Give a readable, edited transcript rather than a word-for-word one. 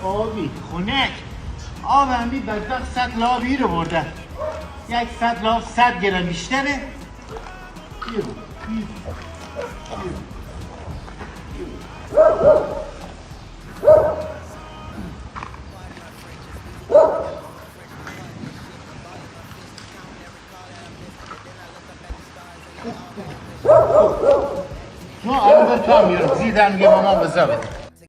آبی خنک آب همی بدبخت 100 لابی رو برده 100 لاب 100 گرم بیشتره ما الان تو هم میارم زیدن میگه مامان بزا بده